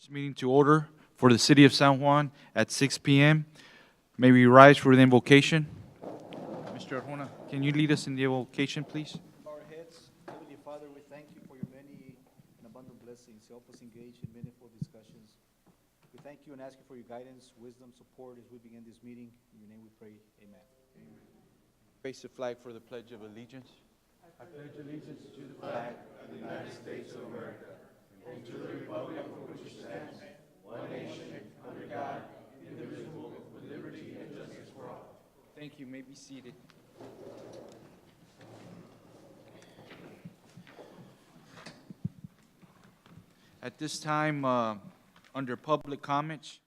This meeting to order for the city of San Juan at 6 p.m. May we rise for the invocation? Mr. Arjona, can you lead us in the invocation, please? Bow our heads. Heavenly Father, we thank you for your many and abundant blessings. Help us engage in meaningful discussions. We thank you and ask you for your guidance, wisdom, support as we begin this meeting. In your name we pray. Amen. Raise the flag for the Pledge of Allegiance. I pledge allegiance to the flag of the United States of America and to the republic for which it stands, one nation, under God, indivisible, with liberty and justice for all. Thank you. You may be seated. At this time, under public comments,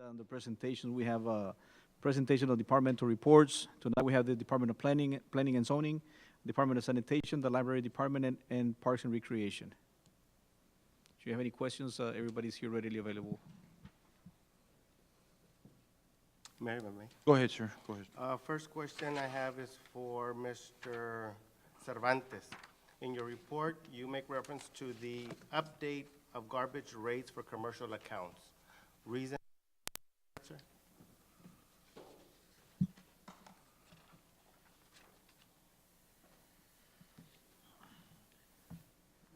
On the presentation, we have a presentation of departmental reports. Tonight, we have the Department of Planning and Zoning, Department of Sanitation, the Library Department, and Parks and Recreation. If you have any questions, everybody's here readily available. Mayor, if I may. Go ahead, sir. Go ahead. First question I have is for Mr. Cervantes. In your report, you make reference to the update of garbage rates for commercial accounts. Reason, sir?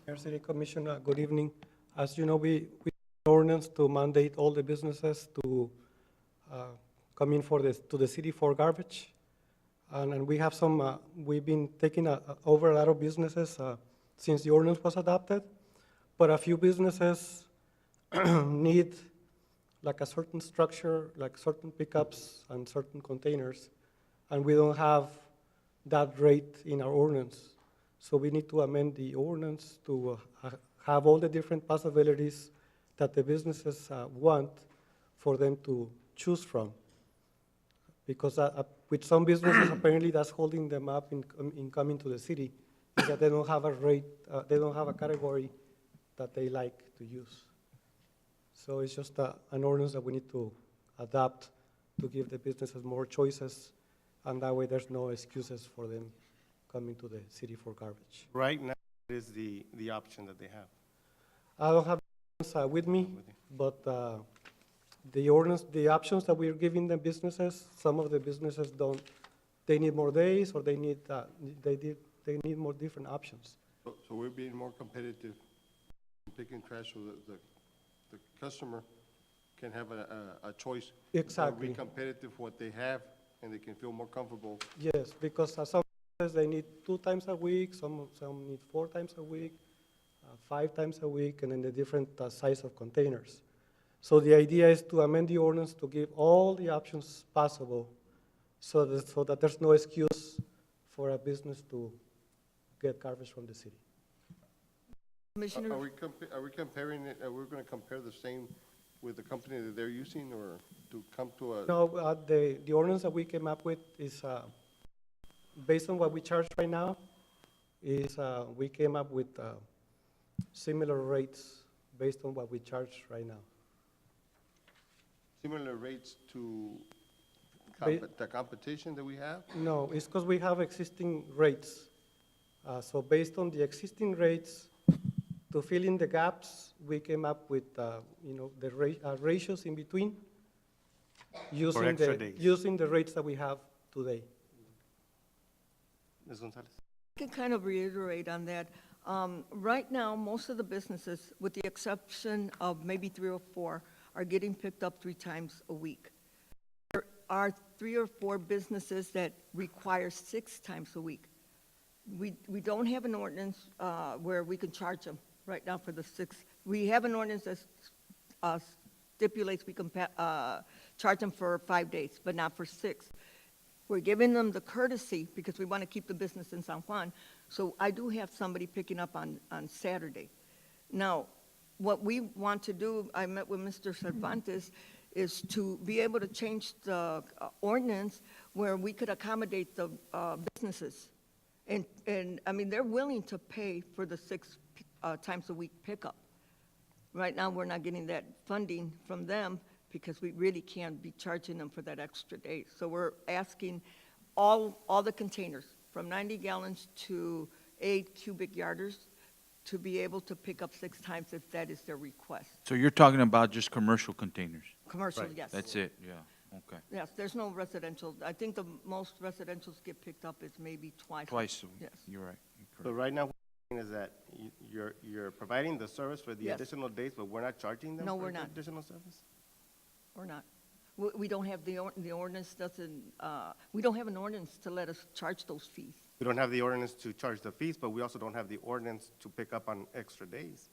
Mayor, City Commission, good evening. As you know, we ordinance to mandate all the businesses to come in to the city for garbage. And we have some, we've been taking over a lot of businesses since the ordinance was adopted, but a few businesses need like a certain structure, like certain pickups and certain containers, and we don't have that rate in our ordinance. So we need to amend the ordinance to have all the different possibilities that the businesses want for them to choose from. Because with some businesses, apparently that's holding them up in coming to the city, is that they don't have a rate, they don't have a category that they like to use. So it's just an ordinance that we need to adapt to give the businesses more choices, and that way there's no excuses for them coming to the city for garbage. Right now, what is the option that they have? I don't have the ordinance with me, but the ordinance, the options that we're giving the businesses, some of the businesses don't, they need more days, or they need more different options. So we're being more competitive in picking trash so that the customer can have a choice. Exactly. Be competitive what they have, and they can feel more comfortable. Yes, because some businesses, they need 2 times a week, some need 4 times a week, 5 times a week, and then the different size of containers. So the idea is to amend the ordinance to give all the options possible so that there's no excuse for a business to get garbage from the city. Are we comparing it, we're going to compare the same with the company that they're using, or to come to a? No, the ordinance that we came up with is, based on what we charge right now, is we came up with similar rates based on what we charge right now. Similar rates to the competition that we have? No, it's because we have existing rates. So based on the existing rates, to fill in the gaps, we came up with, the ratios in between, using the rates that we have today. Ms. Gonzalez? I can kind of reiterate on that. Right now, most of the businesses, with the exception of maybe 3 or 4, are getting picked up 3 times a week. There are 3 or 4 businesses that require 6 times a week. We don't have an ordinance where we can charge them right now for the 6. We have an ordinance that stipulates we can charge them for 5 days, but not for 6. We're giving them the courtesy because we want to keep the business in San Juan. So I do have somebody picking up on Saturday. Now, what we want to do, I met with Mr. Cervantes, is to be able to change the ordinance where we could accommodate the businesses. And I mean, they're willing to pay for the 6 times a week pickup. Right now, we're not getting that funding from them because we really can't be charging them for that extra day. So we're asking all the containers, from 90 gallons to 8 cubic yarders, to be able to pick up 6 times if that is their request. So you're talking about just commercial containers? Commercial, Right. yes. That's it, yeah, okay. Yes, there's no residential. I think the most residentials get picked up is maybe twice. Twice a week, Yes. you're right. You're So correct. right now, what we're saying is that you're providing the service for the Yes. additional days, but we're not charging them No, for we're the not. additional service? Or not. We don't have the ordinance doesn't, we don't have an ordinance to let us charge those fees. We don't have the ordinance to charge the fees, but we also don't have the ordinance to pick up on extra days.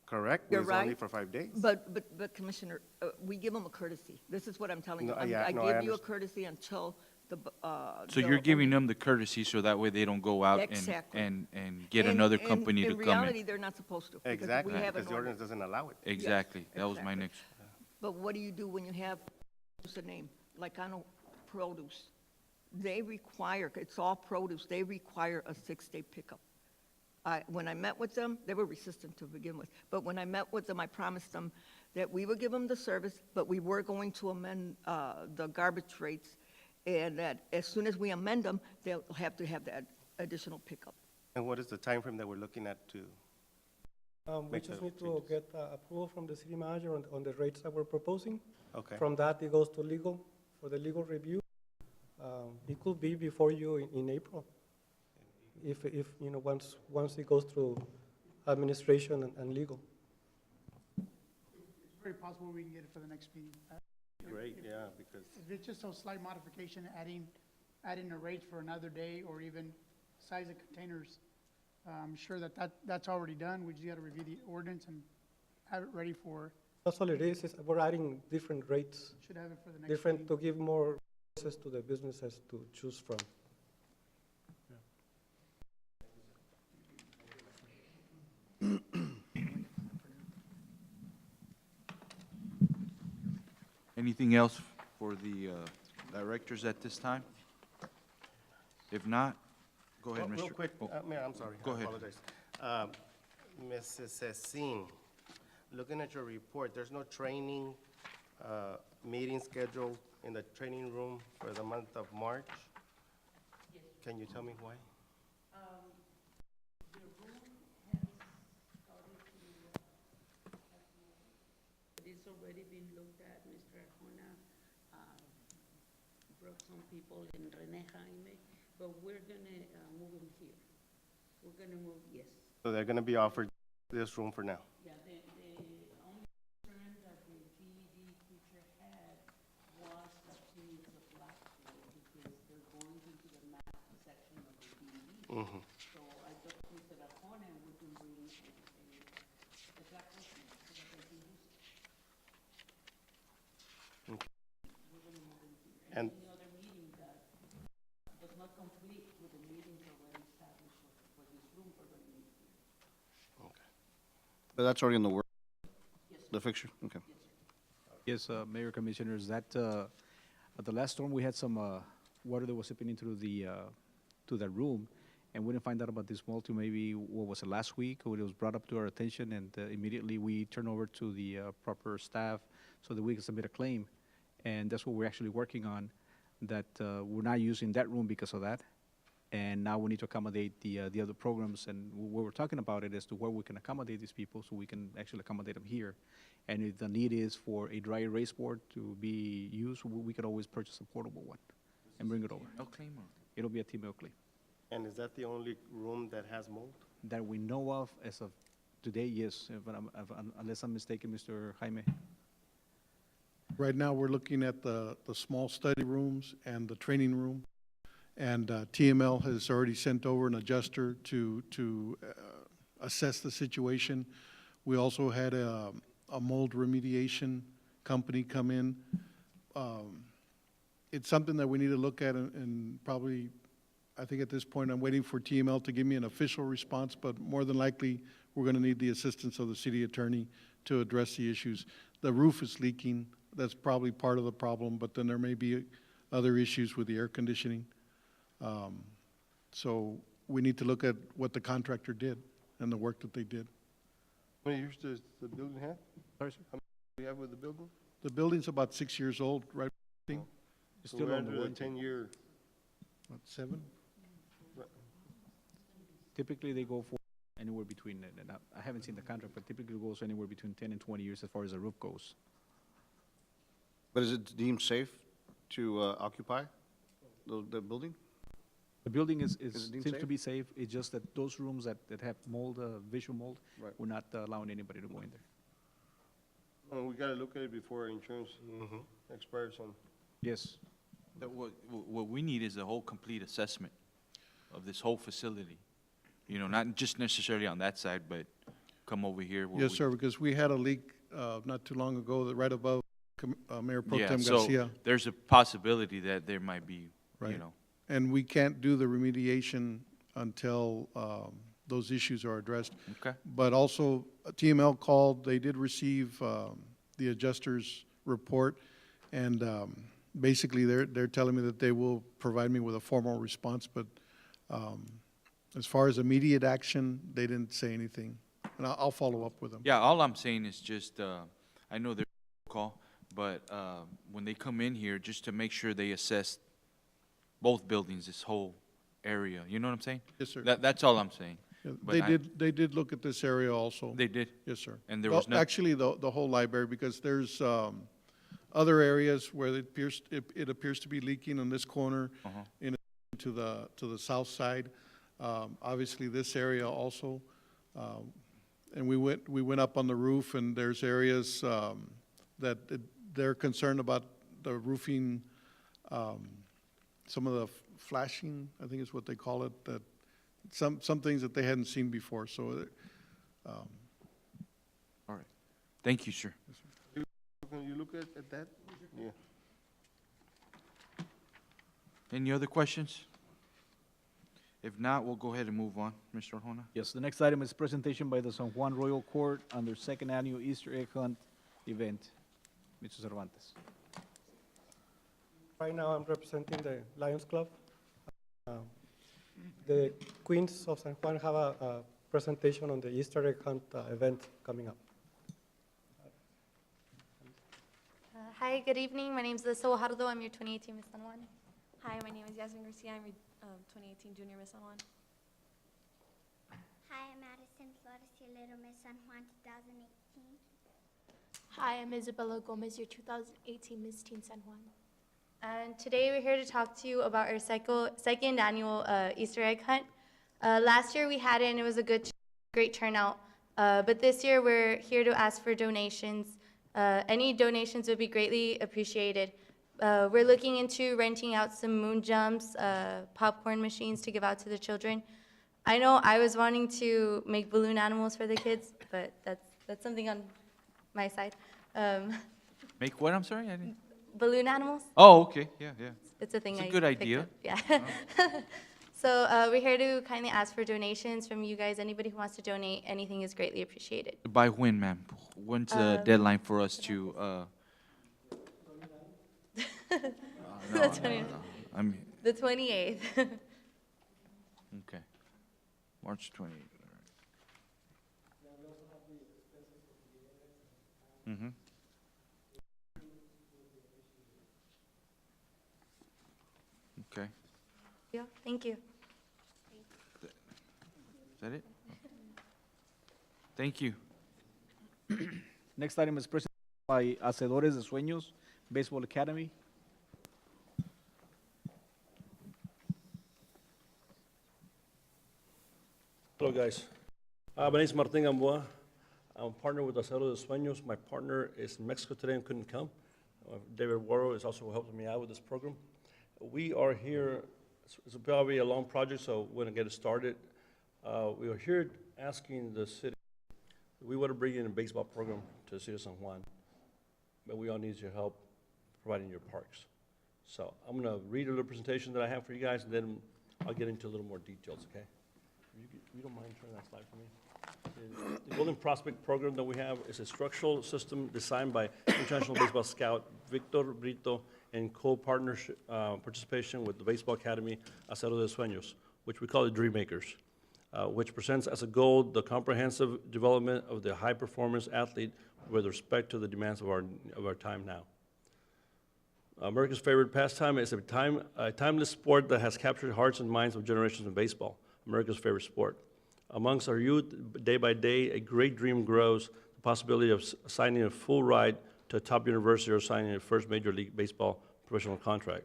Correct? You're It's only right. for 5 days. But Commissioner, we give them a courtesy. This is what I'm telling you. No, yeah, I no, I give you a understand. courtesy until the. So you're giving them the courtesy so that way they don't go out Exactly. and get another company to In come reality, in? they're not supposed to. because we Exactly, have an because the ordinance doesn't allow it. Exactly, that was my exactly. next. But what do you do when you have, what's the name, like on produce? They require, it's all produce, they require a 6-day pickup. When I met with them, they were resistant to begin with, but when I met with them, I promised them that we would give them the service, but we were going to amend the garbage rates, and that as soon as we amend them, they'll have to have that additional pickup. And what is the time frame that we're looking at to? We Make just the need to changes. get approval from the city manager on the rates that we're proposing. Okay. From that, it goes to legal, for the legal review. It could be before you in April, if, you know, once it goes through administration and legal. It's very possible we can get it for the next meeting. Great, yeah, because, If it's just a slight modification, adding a rate for another day, or even size of containers, I'm sure that's already done. We just got to review the ordinance and have it ready for, That's all it is we're adding different rates, should have it for the next different, meeting. to give more choices to the businesses to choose from. Anything else for the directors at this time? If not, go ahead, Mr. real quick, Oh, Mayor, I'm sorry. Go I ahead. apologize. Mrs. Cecine, looking at your report, there's no training meeting scheduled in the training room for the month of March? Can you tell me why? It's already been looked at. Mr. Arjona brought some people in Rene Jaime, but we're gonna move them here. We're gonna move, yes. So they're gonna be offered this room for now? Yeah, the only concern that the GED teacher had was that she needs a black board because they're going into the math section of the GED. Mhm. So I thought Mr. Arjona, we can bring a black person so that they can use it. And, Any other meeting that does not complete with the meetings already established for this room for the meeting. But that's already in the work, the fixture? Okay. Yes, Mayor, Commissioners, that, at the last storm, we had some water that was seeping into to that room, and we didn't find out about this mold till maybe, what was it, last week, when it was brought up to our attention, and immediately we turned over to the proper staff so that we could submit a claim. And that's what we're actually working on, that we're not using that room because of that. And now we need to accommodate the other programs, and what we're talking about it as to where we can accommodate these people so we can actually accommodate them here. And if the need is for a dry erase board to be used, we could always purchase a portable one and bring it over. No claim or? It'll be a Team Oakley. and is that the only room that has mold? That we know of as of today, yes, unless I'm mistaken, Mr. Jaime. Right now, we're looking at the small study rooms and the training room. And TML has already sent over an adjuster to assess the situation. We also had a mold remediation company come in. It's something that we need to look at and probably, I think at this point, I'm waiting for TML to give me an official response, but more than likely, we're going to need the assistance of the city attorney to address the issues. The roof is leaking. That's probably part of the problem, but then there may be other issues with the air conditioning. So we need to look at what the contractor did and the work that they did. How many years does the building have? Sorry, sir? Do you have with the building? The building's about 6 years old, right? I think, It's So still we're on the under the warranty. 10-year, what, 7? Typically, they go for anywhere between, and I haven't seen the contract, but typically it goes anywhere between 10 and 20 years as far as the roof goes. But is it deemed safe to occupy the building? The building it deemed seems to safe? be safe. It's just that those rooms that have mold, visual mold, Right. we're not allowing anybody to go in there. we gotta look at it before our insurance expires on. Yes. What we need is a whole complete assessment of this whole facility. You know, not just necessarily on that side, but come over here. where Yes, we- sir, because we had a leak not too long ago, that right above Mayor Pro Yeah, Tem so Garcia. there's a possibility that there might be, you Right. know. And we can't do the remediation until those issues are addressed. Okay. But also, TML called, they did receive the adjuster's report, and basically, they're telling me that they will provide me with a formal response, but as far as immediate action, they didn't say anything, and I'll follow up with them. Yeah, all I'm saying is just, I know they're call, but when they come in here, just to make sure they assess both buildings, this whole area, you know what I'm saying? Yes, sir. That's all I'm saying. Yeah, But they did look at this area also. They did? Yes, sir. And there Well, was no. actually, the whole library, because there's other areas where it appears to be leaking in this corner, Uh-huh. in to the south side. Obviously, this area also. And we went up on the roof, and there's areas that they're concerned about the roofing, some of the flashing, I think is what they call it, that some things that they hadn't seen before, so. All right. Thank you, sir. Can you look at that? Yeah. Any other questions? If not, we'll go ahead and move on. Mr. Arjona? Yes, the next item is presentation by the San Juan Royal Court on their second annual Easter egg hunt event. Mr. Cervantes. Right now, I'm representing the Lions Club. The Queens of San Juan have a presentation on the Easter egg hunt event coming up. Hi, good evening. My name is Lisa Guajardo. I'm your 2018 Miss San Juan. Hi, my name is Yasmin Garcia. I'm your 2018 Junior Miss San Juan. Hi, I'm Madison Flores, your Little Miss San Juan 2018. Hi, I'm Isabella Gomez, your 2018 Miss Teen San Juan. And today we're here to talk to you about our second annual Easter egg hunt. Last year we had it and it was a great turnout. But this year we're here to ask for donations. Any donations would be greatly appreciated. We're looking into renting out some moon jumps, popcorn machines to give out to the children. I know I was wanting to make balloon animals for the kids, but that's something on my side. Make what, I'm sorry? I didn't. Balloon animals? Oh, okay, yeah. It's a thing It's a I good picked idea. up. Yeah. So we're here to kindly ask for donations from you guys. Anybody who wants to donate, anything is greatly appreciated. By when, ma'am? When's the deadline for us to, The 20th. I mean, The 28th. okay. March 28th, all right. Mm-hmm. Okay. Yeah, thank you. Is that it? Thank you. Next item is presented by Hacedores de Sueños Baseball Academy. Hello, guys. My name is Martin Gamboa. I'm a partner with Hacedores de Sueños. My partner is in Mexico today and couldn't come. David Warrow is also helping me out with this program. We are here, it's probably a long project, so we're going to get it started. We are here asking the city, we want to bring in a baseball program to the city of San Juan, but we all need your help providing your parks. So I'm going to read a little presentation that I have for you guys, and then I'll get into a little more details, okay? You don't mind turning that slide for me? The Golden Prospect program that we have is a structural system designed by International Baseball Scout Victor Brito in co-partnership participation with the Baseball Academy Hacedores de Sueños, which we call the Dream Makers, which presents as a goal the comprehensive development of the high-performance athlete with respect to the demands of our time now. America's favorite pastime is a timeless sport that has captured hearts and minds of generations in baseball, America's favorite sport. Amongst our youth, day by day, a great dream grows, the possibility of signing a full ride to a top university or signing a first Major League Baseball professional contract.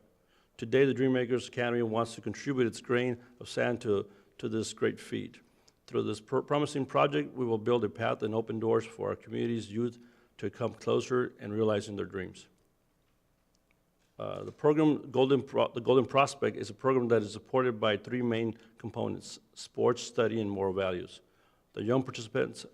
Today, the Dreammakers Academy wants to contribute its grain of sand to this great feat. Through this promising project, we will build a path and open doors for our community's youth to come closer and realizing their dreams. The program, the Golden Prospect, is a program that is supported by three main components: sports, study, and moral values. The young participants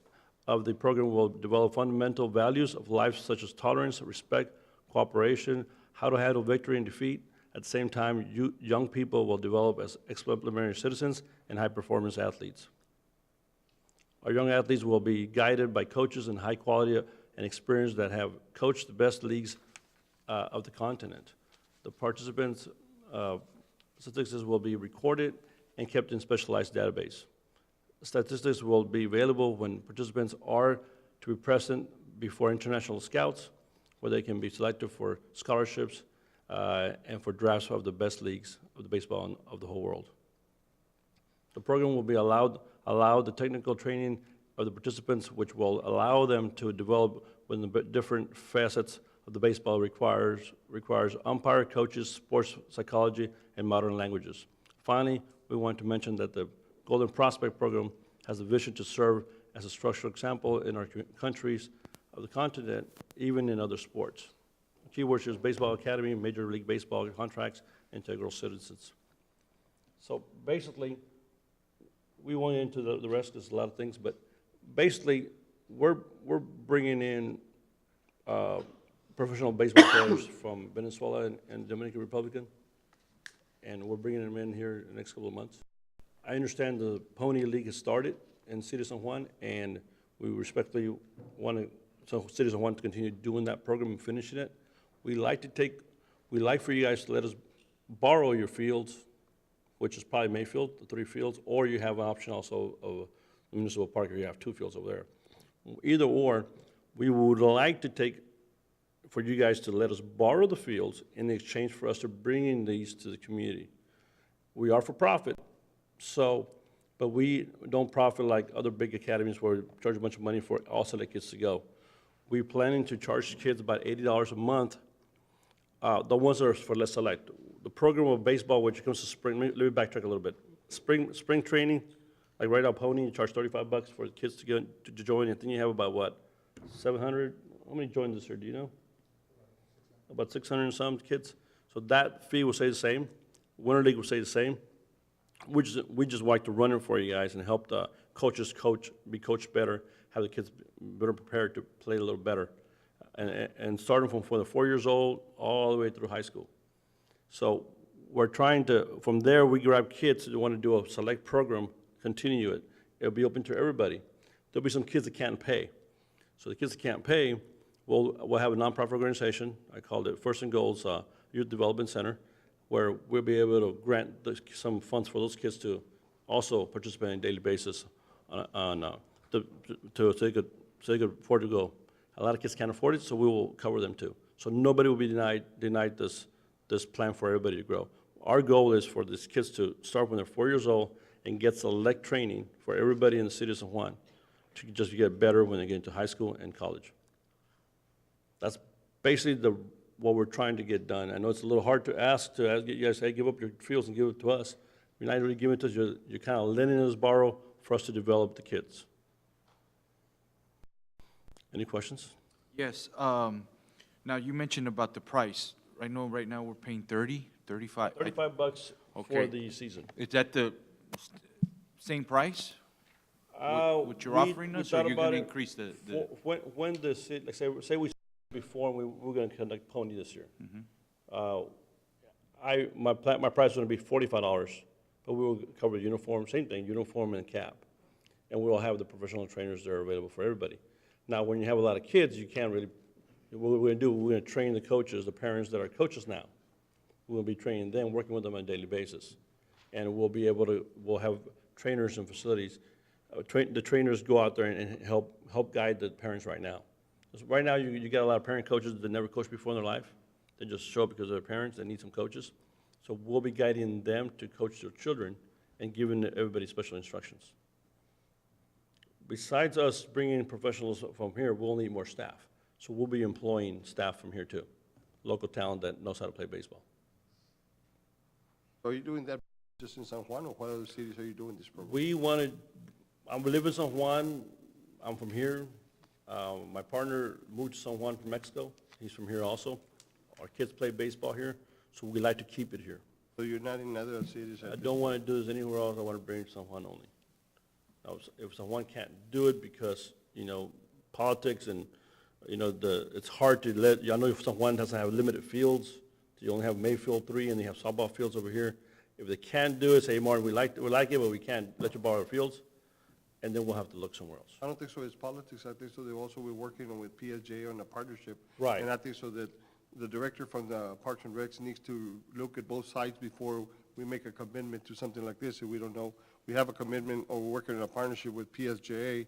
of the program will develop fundamental values of life such as tolerance, respect, cooperation, how to handle victory and defeat. At the same time, young people will develop as exemplary citizens and high-performance athletes. Our young athletes will be guided by coaches and high-quality and experience that have coached the best leagues of the continent. The participants' statistics will be recorded and kept in specialized database. Statistics will be available when participants are to be present before international scouts, where they can be selected for scholarships and for drafts of the best leagues of the baseball of the whole world. The program will be allow the technical training of the participants, which will allow them to develop within the different facets of the baseball requires umpire, coaches, sports psychology, and modern languages. Finally, we want to mention that the Golden Prospect Program has a vision to serve as a structural example in our countries of the continent, even in other sports. Keywords is baseball academy, Major League Baseball contracts, integral citizens. So basically, we went into the rest, there's a lot of things, but basically, we're bringing in professional baseball players from Venezuela and Dominican Republic, and we're bringing them in here in the next couple of months. I understand the Pony League has started in City of San Juan, and we respectfully want City of San Juan to continue doing that program and finishing it. We like for you guys to let us borrow your fields, which is probably Mayfield, the 3 fields, or you have an option also of Municipal Park if you have 2 fields over there. Either or, we would like to for you guys to let us borrow the fields in exchange for us to bring in these to the community. We are for profit, but we don't profit like other big academies where we charge a bunch of money for all select kids to go. We're planning to charge kids about $80 a month, the ones that are for less select. The program of baseball, which comes to spring, let me backtrack a little bit. Spring training, like right now Pony, you charge $35 for the kids to join, and then you have about what, 700? How many joined this year, do you know? About 600 and some kids. So that fee will stay the same. Winter League will stay the same. We just like to run it for you guys and help the coaches be coached better, have the kids better prepared to play a little better, and starting from the 4 years old all the way through high school. So we're trying to, from there, we grab kids that want to do a select program, continue it. It'll be open to everybody. There'll be some kids that can't pay. So the kids that can't pay, we'll have a nonprofit organization. I called it First and Goals Youth Development Center, where we'll be able to grant some funds for those kids to also participate on a daily basis so they could afford to go. A lot of kids can't afford it, so we will cover them too. So nobody will be denied this plan for everybody to grow. Our goal is for these kids to start when they're 4 years old and get select training for everybody in the City of San Juan to just get better when they get into high school and college. That's basically what we're trying to get done. I know it's a little hard to ask you guys, hey, give up your fields and give it to us. You're not really giving it to us, you're kind of letting us borrow for us to develop the kids. Any questions? Yes. Now, you mentioned about the price. Right now we're paying 30, 35. $35 Okay. for the season. Is that the same price? What you're offering us, or you're going to increase the? When the city, like say we before, we're going to conduct Pony this year. My price is going to be $45, but we will cover uniform, same thing, uniform and cap. And we'll have the professional trainers that are available for everybody. Now, when you have a lot of kids, you can't really, what we're going to do, we're going to train the coaches, the parents that are coaches now. We'll be training them, working with them on a daily basis. And we'll have trainers and facilities. The trainers go out there and help guide the parents right now. Right now, you got a lot of parent coaches that never coached before in their life. They just show up because of their parents. They need some coaches. So we'll be guiding them to coach their children and giving everybody special instructions. Besides us bringing in professionals from here, we'll need more staff. So we'll be employing staff from here too, local talent that knows how to play baseball. Are you doing that just in San Juan, or what other cities are you doing this program? I live in San Juan. I'm from here. My partner moved to San Juan from Mexico. He's from here also. Our kids play baseball here, so we like to keep it here. So you're not in other cities? I don't want to do this anywhere else. I want to bring it to San Juan only. Now, if San Juan can't do it because, politics and, it's hard to I know if San Juan doesn't have limited fields. You only have Mayfield 3 and they have softball fields over here. If they can't do it, say, hey, Martin, we like it, but we can't let you borrow our fields. and then we'll have to look somewhere else. I don't think so, it's politics, I think so they also we're working on with PSJ on a partnership. Right. And I think so that the director from the Parks and Recs needs to look at both sides before we make a commitment to something like this, if we don't know. We have a commitment, or we're working on a partnership with PSJ,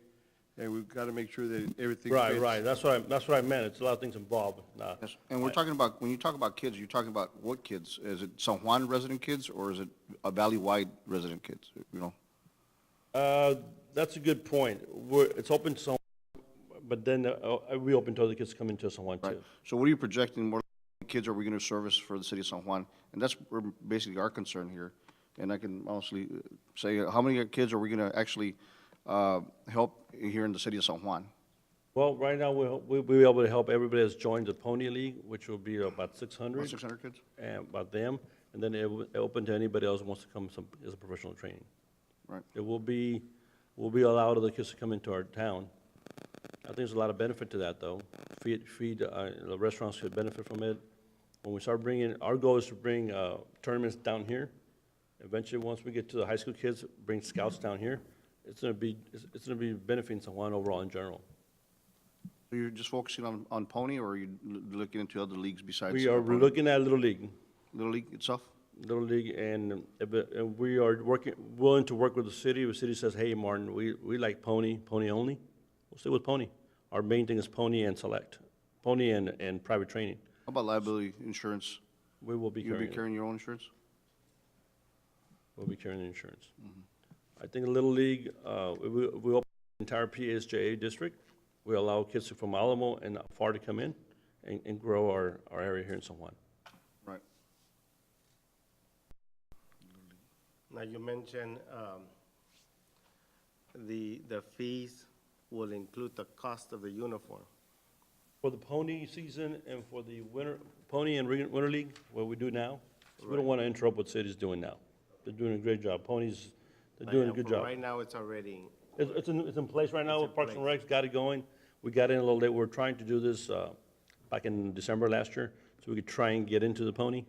and we've got to make sure that everything fits. Right, that's what I meant, it's a lot of things involved. Yes, and we're talking about, when you talk about kids, you're talking about what kids? Is it San Juan resident kids, or is it a valley-wide resident kids, you know? That's a good point. It's open to San Juan, but then we open to other kids to come into San Juan Right. too. So what are you projecting, more kids are we going to service for the city of San Juan? And that's where basically our concern here. And I can honestly say, how many kids are we going to actually help here in the city of San Juan? Well, right now, we'll be able to help everybody that's joined the Pony League, which will be about 600. About 600 kids? And about them, and then it will open to anybody else who wants to come as a professional training. Right. It will be, we'll be allowed other kids to come into our town. I think there's a lot of benefit to that, though. The restaurants could benefit from it. When we start bringing, our goal is to bring tournaments down here. Eventually, once we get to the high school kids, bring scouts down here. It's gonna be benefiting San Juan overall in general. So you're just focusing on Pony, or are you looking into other leagues besides? We are Pony? looking at Little League. Little League itself? Little League, and we are willing to work with the city. The city says, hey, Martin, we like Pony only. We'll stay with Pony. Our main thing is Pony and Select, Pony and private training. How about liability insurance? We will be You'll carrying be carrying your own insurance? We'll be carrying the insurance. I think Little League, we open the entire PSJA district. We allow kids from Alamo and far to come in and grow our area here in San Juan. Right. Now, you mentioned the fees will include the cost of the uniform. For the Pony season and for the Pony and Winter League, what we do now, we don't want to interrupt what city's doing now. They're doing a great job. They're doing a good job. Right now, it's already, It's in place right now It's with in Parks and place. Recs, got it going. We got in a little late. We were trying to do this back in December last year, so we could try and get into the Pony.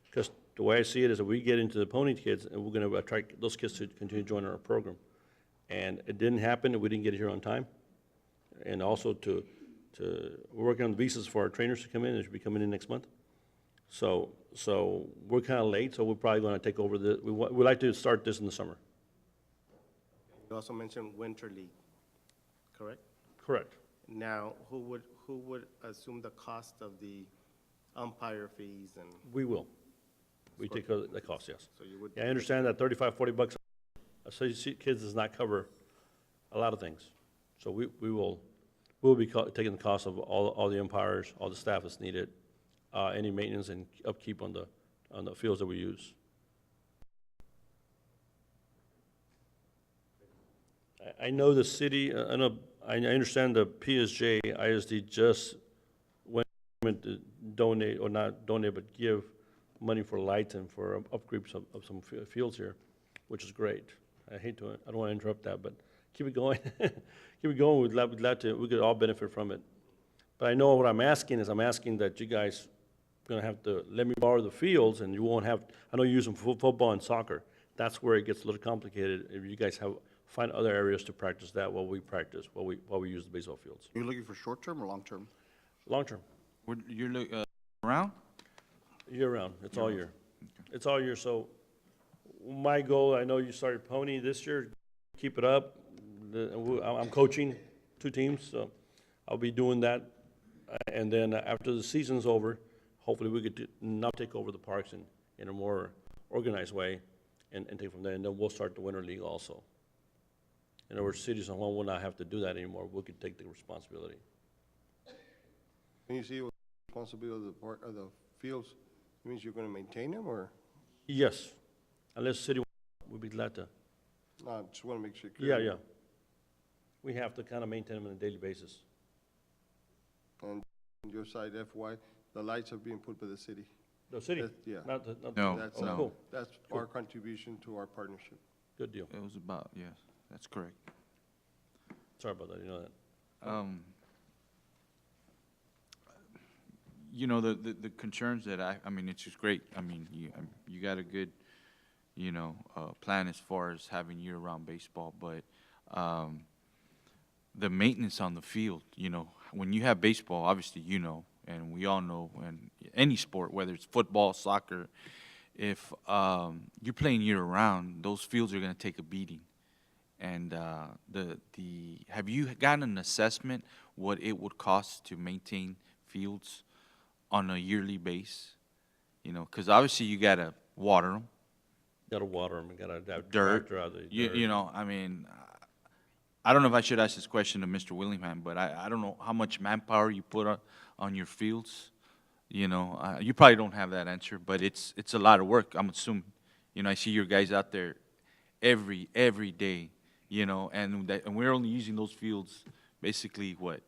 Because the way I see it is that we get into the Pony kids, and we're going to attract those kids to continue joining our program. And it didn't happen, and we didn't get here on time. And also we're working on the visas for our trainers to come in. They should be coming in next month. So we're kind of late, so we're probably going to take over we'd like to start this in the summer. you also mentioned Winter League, correct? Correct. Now, who would assume the cost of the umpire fees and? We will. We take the cost, yes. So you would. Yeah, I understand that $35, $40 kids does not cover a lot of things. So we'll be taking the cost of all the umpires, all the staff that's needed, any maintenance and upkeep on the fields that we use. I know the city, I understand the PSJ ISD just went to donate, or not donate, but give money for lights and for upgrades of some fields here, which is great. I don't want to interrupt that, but keep it going. Keep it going. We'd glad to, we could all benefit from it. But I know what I'm asking that you guys are going to have to let me borrow the fields, and you won't have, I know you use them for football and soccer. That's where it gets a little complicated. If you guys find other areas to practice that while we practice, while we use the baseball fields. You're looking for short-term or long-term? Long-term, You're around? year-round. It's all year. It's all year. So my goal, I know you started Pony this year, keep it up. I'm coaching 2 teams, so I'll be doing that. And then after the season's over, hopefully we could now take over the parks in a more organized way and take from there. And then we'll start the Winter League also. In other words, cities and one will not have to do that anymore. We could take the responsibility. When you see what responsibility of the fields, it means you're going to maintain them, or? Yes, unless city would be glad to. No, I just want to make sure. Clear. Yeah. We have to kind of maintain them on a daily basis. And on your side, FY, the lights are being put by the city. The city? Yeah. No. That's, Cool. that's our contribution to our partnership. Good deal. It was about, yes, that's correct. Sorry about that, you know that. You know, the concerns that I mean, it's just great. I mean, you got a good, plan as far as having year-round baseball, but um, the maintenance on the field. You know, when you have baseball, obviously you know, and we all know, and any sport, whether it's football, soccer, if you're playing year round, those fields are going to take a beating. And have you gotten an assessment what it would cost to maintain fields on a yearly base? You know, because obviously you got to water them, Gotta water them, gotta have dirt. tractor out there. You know, I mean, I don't know if I should ask this question to Mr. Willingham, but I don't know how much manpower you put on your fields. You know, you probably don't have that answer, but it's a lot of work, I'm assuming. You know, I see your guys out there every day, you know, and we're only using those fields basically, what,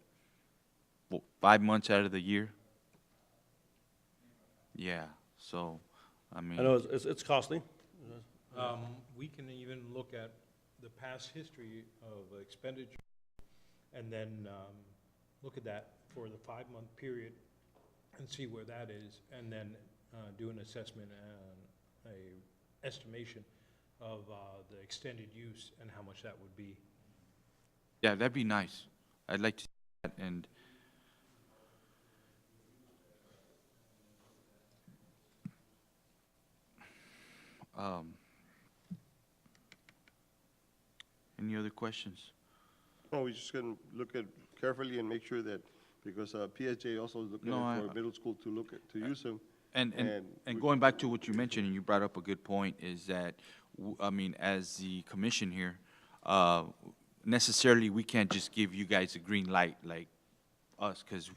5 months out of the year? Yeah, so, I mean. I know it's costly. We can even look at the past history of expenditure and then look at that for the 5-month period and see where that is, and then do an assessment and a estimation of the extended use and how much that would be. Yeah, that'd be nice. I'd like to see that, and any other questions? No, we're just gonna look at carefully and make sure that, because PSJ also is looking No, for middle school to look at, to use them. And going back to what you mentioned, and you brought up a good point, is that, I mean, as the commission here, necessarily, we can't just give you guys a green light like us, because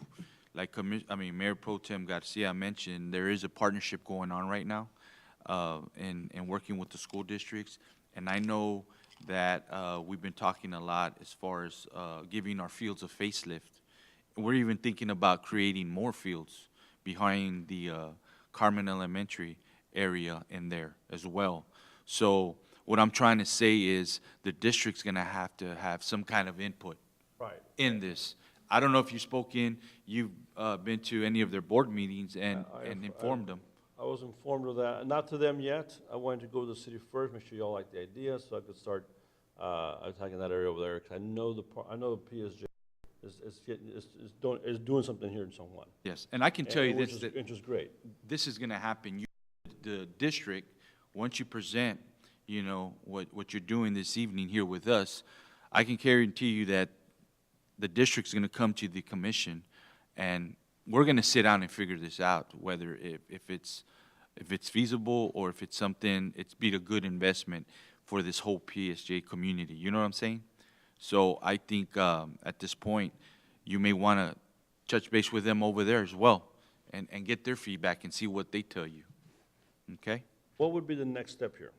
like, Mayor Pro Tem Garcia mentioned, there is a partnership going on right now, in working with the school districts, and I know that we've been talking a lot as far as giving our fields a facelift. We're even thinking about creating more fields behind the Carmen Elementary area in there as well. So what I'm trying to say is the district's gonna have to have some kind of input in this. I don't know if you've been to any of their board meetings and informed them. I was informed of that, not to them yet. I wanted to go to the city first, make sure y'all like the idea, so I could start attacking that area over there, because I know the PSJ is doing something here in San Juan. Yes, and I can tell you this, which is great. this is gonna happen. The district, once you present, you know, what you're doing this evening here with us, I can guarantee you that the district's gonna come to the commission, and we're gonna sit down and figure this out, whether if it's feasible, or if it's something, it's be a good investment for this whole PSJ community. You know what I'm saying? So I think at this point, you may want to touch base with them over there as well, and get their feedback and see what they tell you. Okay? What would be the next step here?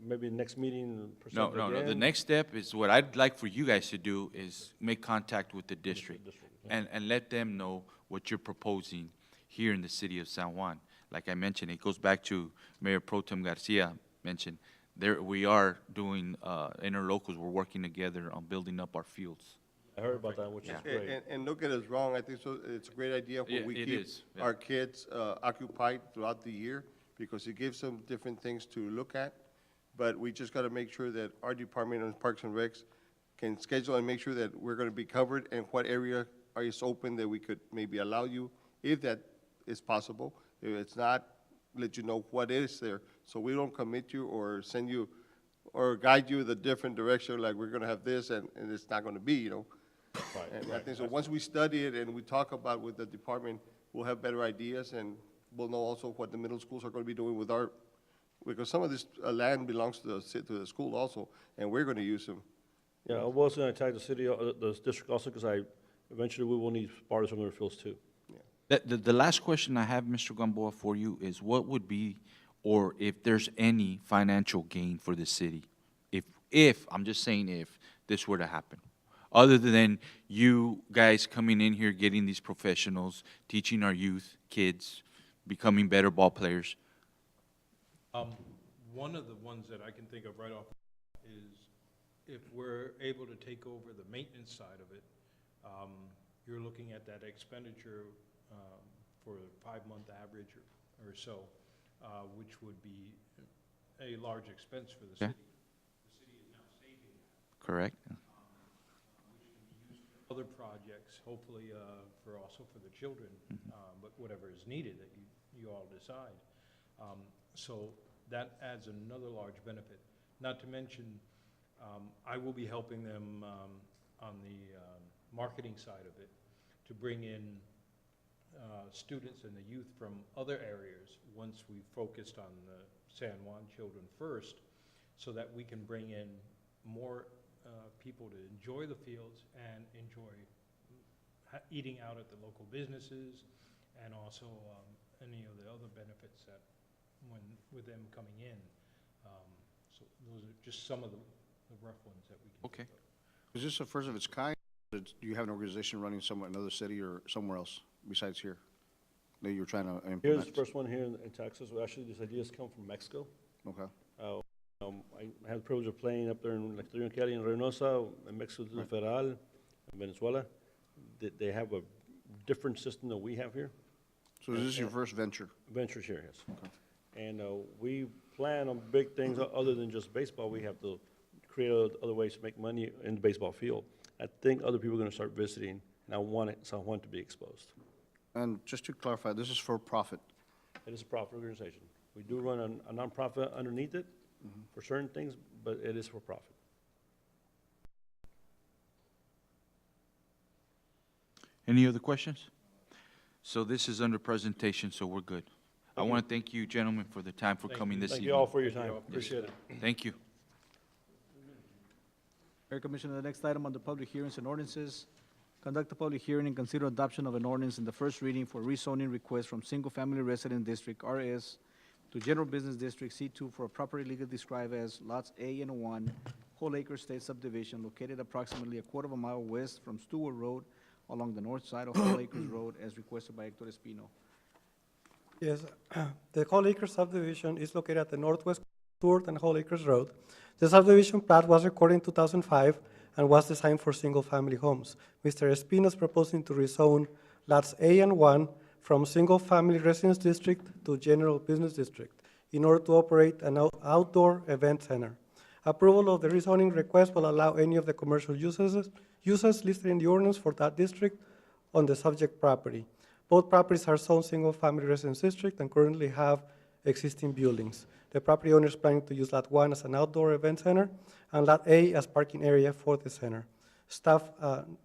Maybe next meeting? No. The next step is, what I'd like for you guys to do is make contact with the district and let them know what you're proposing here in the city of San Juan. Like I mentioned, it goes back to Mayor Pro Tem Garcia mentioned. We are doing interlocals. We're working together on building up our fields. I heard about that, which is great. And don't get us wrong, I think so, it's a great idea Yeah, when we it keep is, yeah. our kids occupied throughout the year, because it gives them different things to look at. But we just gotta make sure that our department of Parks and Recs can schedule and make sure that we're gonna be covered, and what area is open that we could maybe allow you, if that is possible. If it's not, let you know what is there, so we don't commit you or send you or guide you the different direction, like we're gonna have this and it's not gonna be, you know? And I think so, once we study it and we talk about with the department, we'll have better ideas, and we'll know also what the middle schools are gonna be doing with our, because some of this land belongs to the school also, and we're gonna use them. Yeah, I was going to attack the city, the district also, because eventually we will need part of some of their fields too. The last question I have, Mr. Gamboa, for you is, what would be, or if there's any financial gain for the city, if I'm just saying, if this were to happen, other than you guys coming in here, getting these professionals, teaching our youth, kids, becoming better ball players? One of the ones that I can think of right off is, if we're able to take over the maintenance side of it, you're looking at that expenditure for a 5-month average or so, which would be a large expense for the city. The city is now saving that. correct? Other projects, hopefully, for the children, but whatever is needed that you all decide. So that adds another large benefit. Not to mention, I will be helping them on the marketing side of it to bring in students and the youth from other areas once we focused on the San Juan children first, so that we can bring in more people to enjoy the fields and enjoy eating out at the local businesses, and also any of the other benefits that with them coming in. So those are just some of the rough ones that we can Okay. think of. Is this the first of its kind? Do you have an organization running somewhere, another city or somewhere else besides here that you're trying to implement? Here's the first one here in Texas. Well, actually, this idea's come from Mexico. Okay. I had the privilege of playing up there in like Rio Cali and Reynosa, in Mexico, Federal, in Venezuela. They have a different system than we have here. So this is your first venture? Ventures here, yes. Okay. And we plan on big things other than just baseball. We have to create other ways to make money in the baseball field. I think other people are going to start visiting, and I want San Juan to be exposed. And just to clarify, this is for profit? It is a profit organization. We do run a nonprofit underneath it for certain things, but it is for profit. Any other questions? So this is under presentation, so we're good. I want to thank you, gentlemen, for the time for coming this evening. Thank you all for your time. Appreciate it. Thank you. Mayor Commissioner, the next item on the public hearings and ordinances, conduct a public hearing and consider adoption of an ordinance in the first reading for rezoning request from Single-Family Resident District, RS, to General Business District, C2, for a property legally described as lots A and 1, Whole Acre State Subdivision, located approximately a quarter of a mile west from Stewart Road along the north side of Whole Acres Road, as requested by Hector Espino. Yes, the Whole Acres subdivision is located at the northwest Stewart and Whole Acres Road. The subdivision plat was recorded in 2005 and was designed for single-family homes. Mr. Espino is proposing to rezone lots A and 1 from single-family residence district to general business district in order to operate an outdoor event center. Approval of the rezoning request will allow any of the commercial uses listed in the ordinance for that district on the subject property. Both properties are zoned single-family residence district and currently have existing buildings. The property owner is planning to use Lot 1 as an outdoor event center and Lot A as parking area for the center. Staff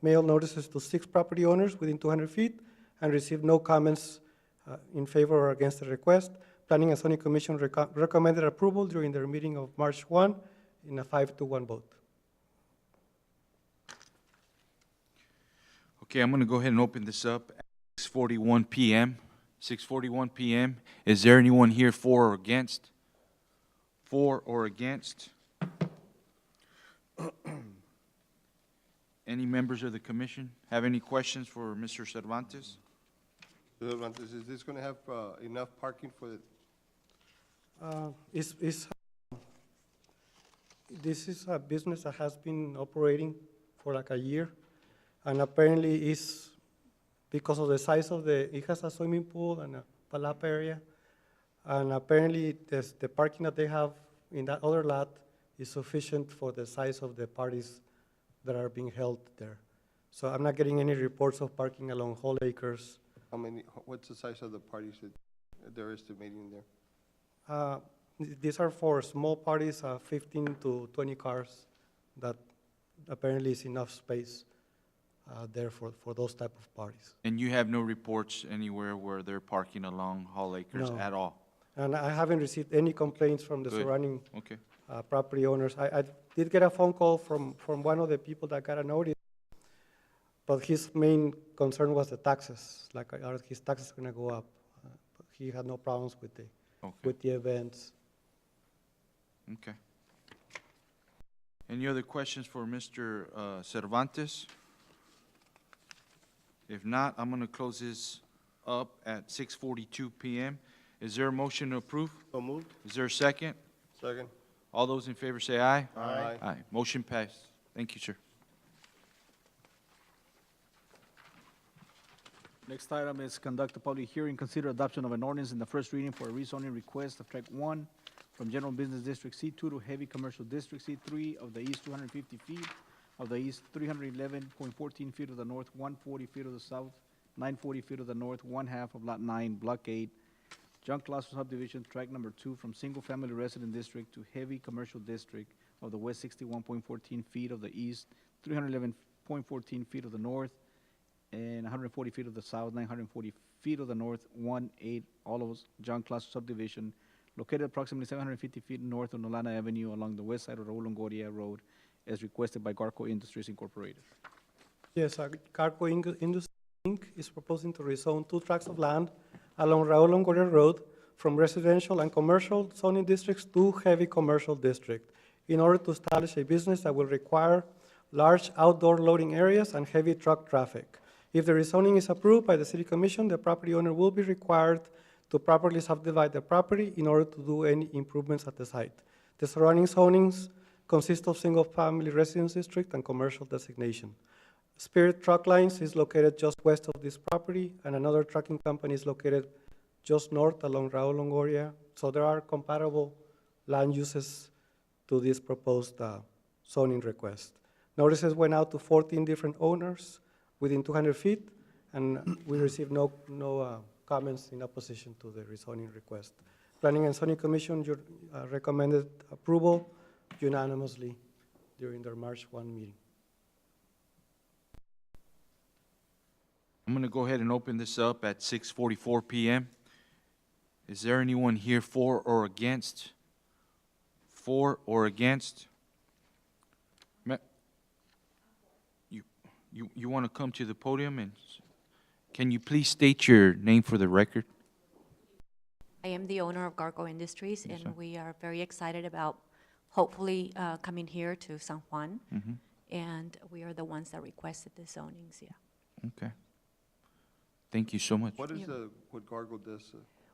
mailed notices to 6 property owners within 200 feet and received no comments in favor or against the request. Planning and Zoning Commission recommended approval during their meeting of March 1 in a 5-to-1 vote. Okay, I'm going to go ahead and open this up at 6:41 p.m. 6:41 p.m. Is there anyone here for or against? For or against? Any members of the commission have any questions for Mr. Cervantes? Cervantes, is this going to have enough parking for the, This is a business that has been operating for like a year, and apparently is, because of the size of it has a swimming pool and a palapa area, and apparently the parking that they have in that other lot is sufficient for the size of the parties that are being held there. So I'm not getting any reports of parking along Whole Acres. what's the size of the parties that they're estimating there? These are for small parties, 15 to 20 cars, that apparently is enough space there for those type of parties. And you have no reports anywhere where they're parking along Hall Acres No. at all? And I haven't received any complaints from the Good. surrounding Okay. property owners. I did get a phone call from one of the people that got a notice, but his main concern was the taxes, like are his taxes going to go up? But he had no problems with the events. Okay. Any other questions for Mr. Cervantes? If not, I'm going to close this up at 6:42 p.m. Is there a motion to approve? So moved. Is there a second? Second. All those in favor say aye. Aye. Aye. Motion passed. Thank you, sir. Next item is conduct a public hearing, consider adoption of an ordinance in the first reading for a rezoning request of Tract 1 from General Business District C2 to Heavy Commercial District C3 of the east 250 feet, of the east 311.14 feet of the north, 140 feet of the south, 940 feet of the north, 1/2 of Lot 9, Block 8, John Clausen subdivision, tract number 2, from single-family resident district to heavy commercial district of the west 61.14 feet of the east, 311.14 feet of the north, and 140 feet of the south, 940 feet of the north, 1/8, all of John Clausen subdivision, located approximately 750 feet north of Nolana Avenue along the west side of Raul Longoria Road, as requested by Garco Industries Incorporated. Yes, Carco Industries Inc. is proposing to rezone 2 tracts of land along Raul Longoria Road from residential and commercial zoning districts to heavy commercial district in order to establish a business that will require large outdoor loading areas and heavy truck traffic. If the rezoning is approved by the City Commission, the property owner will be required to properly subdivide the property in order to do any improvements at the site. The surrounding zonings consist of single-family residence district and commercial designation. Spirit Truck Lines is located just west of this property, and another trucking company is located just north along Raul Longoria. So there are compatible land uses to this proposed zoning request. Notices went out to 14 different owners within 200 feet, and we received no comments in opposition to the rezoning request. Planning and Zoning Commission recommended approval unanimously during their March 1 meeting. I'm going to go ahead and open this up at 6:44 p.m. Is there anyone here for or against? For or against? You want to come to the podium and can you please state your name for the record? I am the owner of Garco Industries, Yes, and sir. we are very excited about hopefully coming here to San Juan. Mhm. And we are the ones that requested the zonings, yeah. Okay. Thank you so much. What is what Gargo does?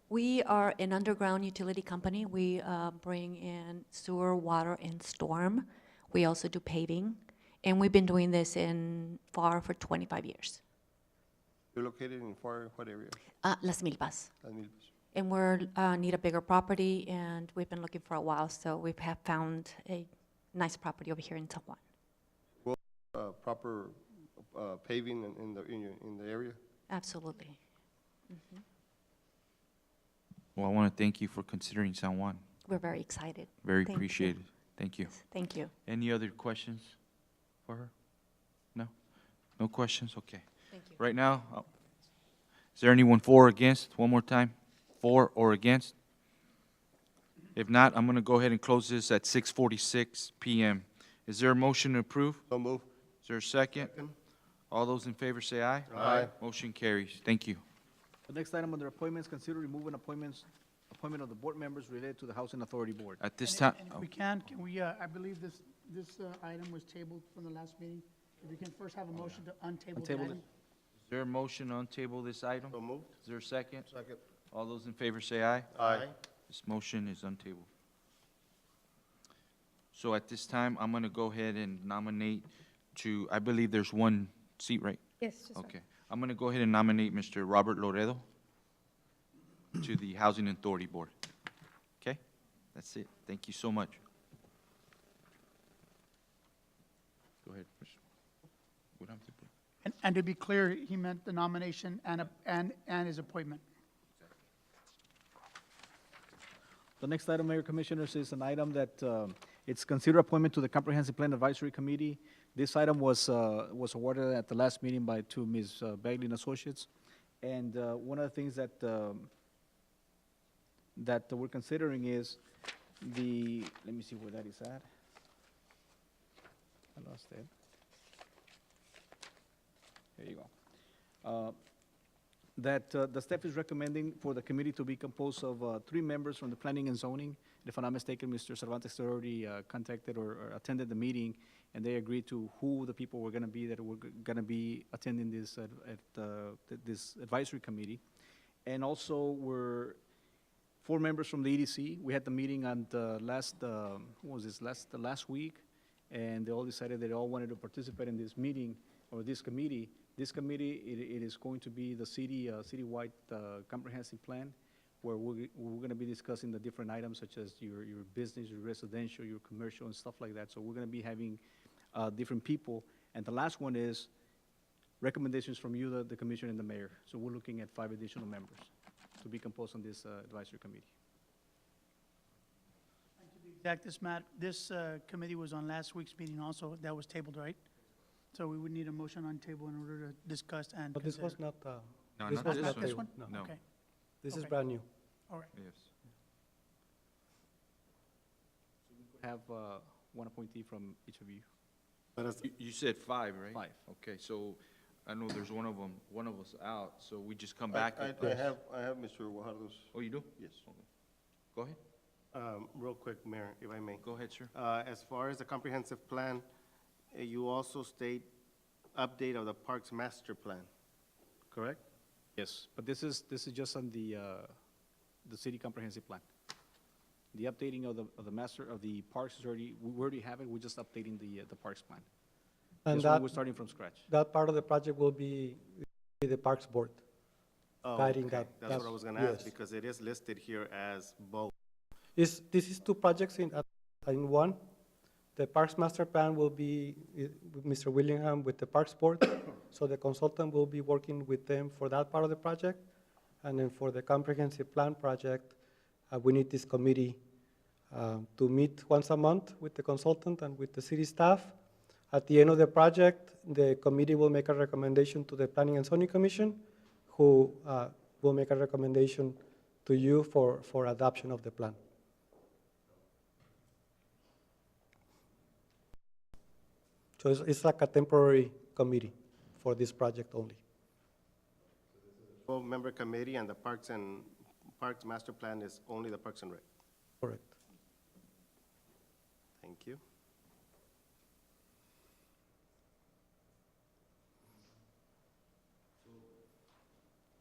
We are an underground utility company. We bring in sewer, water, and storm. We also do paving, and we've been doing this in FAR for 25 years. You're located in what area? Las Milpas. Las Milpas. And we're need a bigger property, and we've been looking for a while, so we have found a nice property over here in San Juan. Well, proper paving in the area? Absolutely. Mhm. Well, I want to thank you for considering San Juan. We're very excited. Very Thank you. appreciated. Thank you. Thank you. Any other questions for her? No? No questions? Okay. Thank you. Right now, is there anyone for or against? One more time. For or against? If not, I'm going to go ahead and close this at 6:46 p.m. Is there a motion to approve? So move. Is there a second? All those in favor say aye. Aye. Motion carries. Thank you. The next item under appointments, consider removing appointment of the board members related to the Housing Authority Board. At this And time, if we can we, I believe this item was tabled from the last meeting. If we can first have a motion to untable the Untable it. item. is there a motion on table this item? So moved. Is there a second? Second. All those in favor say aye. Aye. This motion is untabled. So at this time, I'm going to go ahead and nominate I believe there's one seat, right? Yes, just one. Okay. I'm going to go ahead and nominate Mr. Robert Loredo to the Housing Authority Board. Okay? That's it. Thank you so much. Go ahead, Mr. And to be clear, he meant the nomination and his appointment. The next item, Mayor Commissioners, is an item that it's consider appointment to the Comprehensive Plan Advisory Committee. This item was awarded at the last meeting to Ms. Bagley and Associates. And one of the things that we're considering is let me see where that is at. I lost it. There you go. The staff is recommending for the committee to be composed of 3 members from the Planning and Zoning. If I'm not mistaken, Mr. Cervantes already contacted or attended the meeting, and they agreed to who the people were going to be that were going to be attending this this advisory committee. And also, we're 4 members from the EDC. We had the meeting on the last week, and they all decided they all wanted to participate in this meeting or this committee. This committee, it is going to be the citywide comprehensive plan. where we're gonna be discussing the different items such as your business, your residential, your commercial, and stuff like that. So we're gonna be having different people. And the last one is recommendations from you, the commission, and the mayor. So we're looking at 5 additional members to be composed on this advisory committee. Exact, this committee was on last week's meeting also, that was tabled, right? So we would need a motion on table in order to discuss and But this was consider. not, No, this not was this not one. This one? tabled, No. Okay, This is Okay. brand new. all right. Yes. Have one appointee from each of you. Let us, You said 5, right? 5. Okay, so I know there's one of us out, so we just come I back. I have Mr. Guajardo's. Oh, you do? Yes. Okay. Go ahead. real quick, Mayor, if I may. Go ahead, sir. As far as the comprehensive plan, you also state update of the Parks Master Plan, correct? Yes, but this is just on the city comprehensive plan. The updating of the master, of the parks is already, we already have it, we're just updating the parks plan. And This one, that, we're starting from scratch. that part of the project will be the Parks Board. Oh, Guiding okay. that. That's what I was gonna ask, Yes. because it is listed here as both. This is 2 projects in one. The Parks Master Plan will be with Mr. Willingham with the Parks Board. So the consultant will be working with them for that part of the project. And then for the comprehensive plan project, we need this committee to meet once a month with the consultant and with the city staff. At the end of the project, the committee will make a recommendation to the Planning and Zoning Commission, who will make a recommendation to you for adoption of the plan. So it's like a temporary committee for this project only. 12-member committee, and the Parks Master Plan is only the Parks and Rec. Correct. Thank you.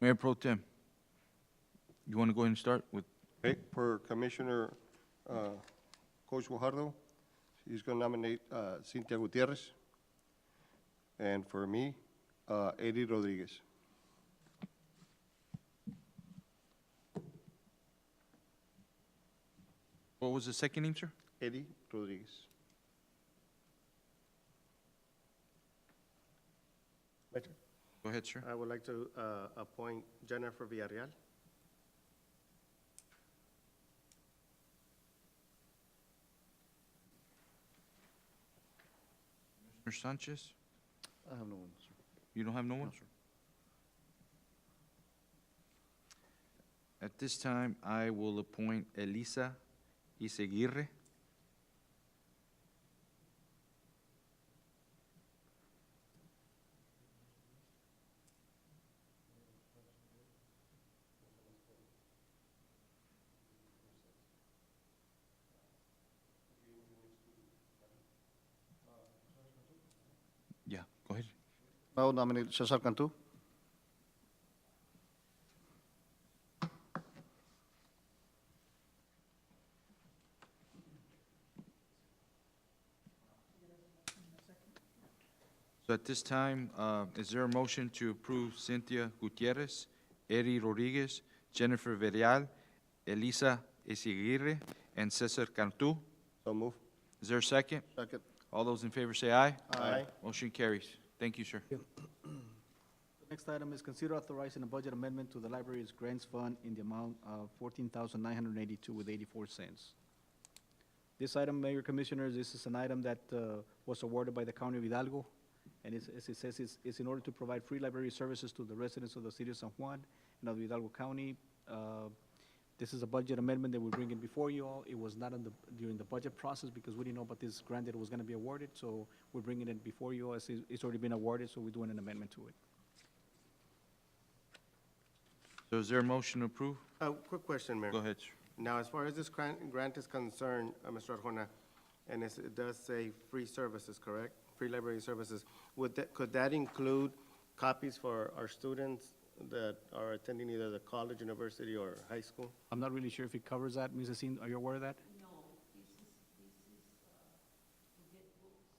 Mayor Pro Tem, you want to go ahead and start with? Okay, for Commissioner, Coach Guajardo, he's going to nominate Cynthia Gutierrez. And for me, Eddie Rodriguez. What was the second name, sir? Eddie Rodriguez. My turn. Go ahead, sir. I would like to appoint Jennifer Villarreal. Mr. Sanchez, I have no one, sir. you don't have no one? At this time, I will appoint Elisa Iseguirre. Yeah, go ahead. I will nominate Cesar Cantu. So at this time, is there a motion to approve Cynthia Gutierrez, Eddie Rodriguez, Jennifer Verial, Elisa Iseguirre, and Cesar Cantu? So move. Is there a second? Second. All those in favor say aye. Aye. Motion carries. Thank you, sir. The next item is consider authorizing a budget amendment to the library's grants fund in the amount of $14,982.84. This item, Mayor Commissioners, this is an item that was awarded by the County of Hidalgo, and as it says, it's in order to provide free library services to the residents of the city of San Juan and of Hidalgo County. This is a budget amendment that we're bringing before you all. It was not during the budget process because we didn't know about this grant that was going to be awarded, so we're bringing it before you all as it's already been awarded, so we're doing an amendment to it. So is there a motion to approve? Quick question, Mayor. Go ahead, sir. Now, as far as this grant is concerned, Mr. Arjona, and it does say free services, correct? Free library services. Could that include copies for our students that are attending either the college, university, or high school? I'm not really sure if it covers that. Mrs. Sin, are you aware of that? No, this is, to get books,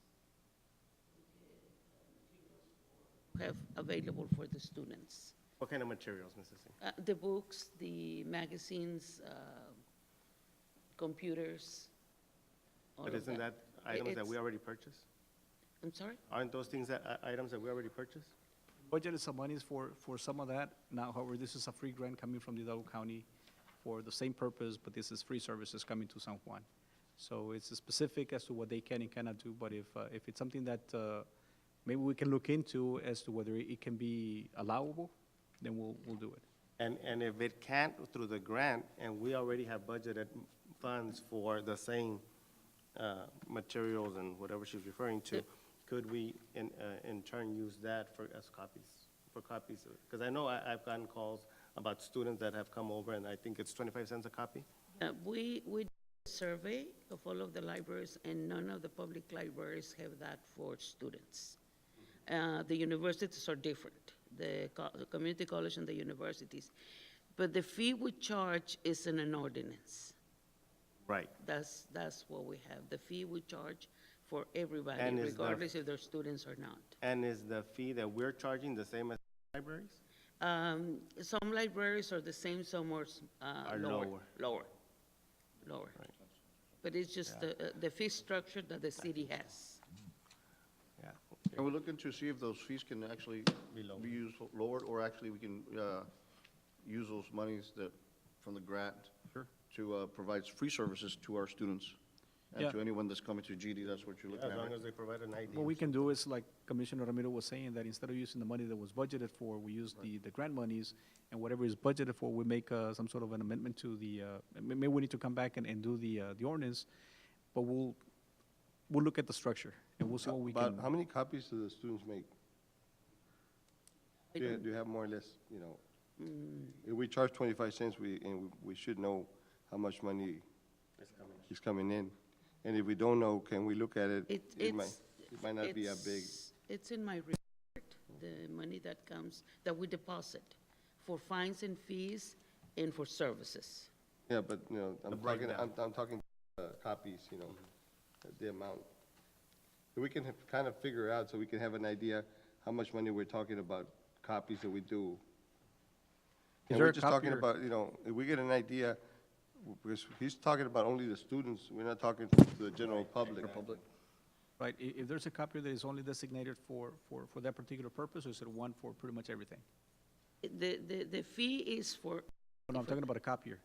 to get materials have available for the students. What kind of materials, Mrs. Singh? The books, the magazines, computers. all But of isn't that items that we It's- already purchased? I'm sorry? Aren't those things items that we already purchased? Budgeted some monies for some of that. Now, however, this is a free grant coming from the Hidalgo County for the same purpose, but this is free services coming to San Juan. So it's specific as to what they can and cannot do, but if it's something that maybe we can look into as to whether it can be allowable, then we'll do it. And if it can't through the grant, and we already have budgeted funds for the same materials and whatever she's referring to, could we in turn use that as copies, for copies? Because I know I've gotten calls about students that have come over, and I think it's 25 cents a copy? We did a survey of all of the libraries, and none of the public libraries have that for students. The universities are different, the community college and the universities. But the fee we charge is in an ordinance. Right. That's what we have. The fee we charge for everybody, And is the- regardless if they're students or not. And is the fee that we're charging the same as libraries? Some libraries are the same, some are lower. Lower. But it's just the fee structure that the city has. Yeah. Can we look into see if those fees can actually be used lowered, or actually we can use those monies from the grant to provide free services to our students and Yeah. to anyone that's coming to GD? That's what you're looking As at, long right? as they provide an ID. What we can do is, like Commissioner Ramiro was saying, that instead of using the money that was budgeted for, we use the grant monies, and whatever is budgeted for, we make some sort of an amendment to the, maybe we need to come back and do the ordinance, but we'll look at the structure, and we'll see what we About can. how many copies do the students make? I Do don't- you have more or less, if we charge 25 cents, we should know how much money is coming in. And if we don't know, can we look at it? It might not be a big, It's in my report, the money that comes, that we deposit for fines and fees and for services. yeah, but, I'm talking copies, the amount. If we can kind of figure out, so we can have an idea how much money we're talking about, copies that we do. Is And there we're a just talking copier? about, if we get an idea, because he's talking about only the students, we're not talking to the general public. Right, if there's a copier that is only designated for that particular purpose, or is it one for pretty much everything? The fee is for, No, I'm talking about a copier.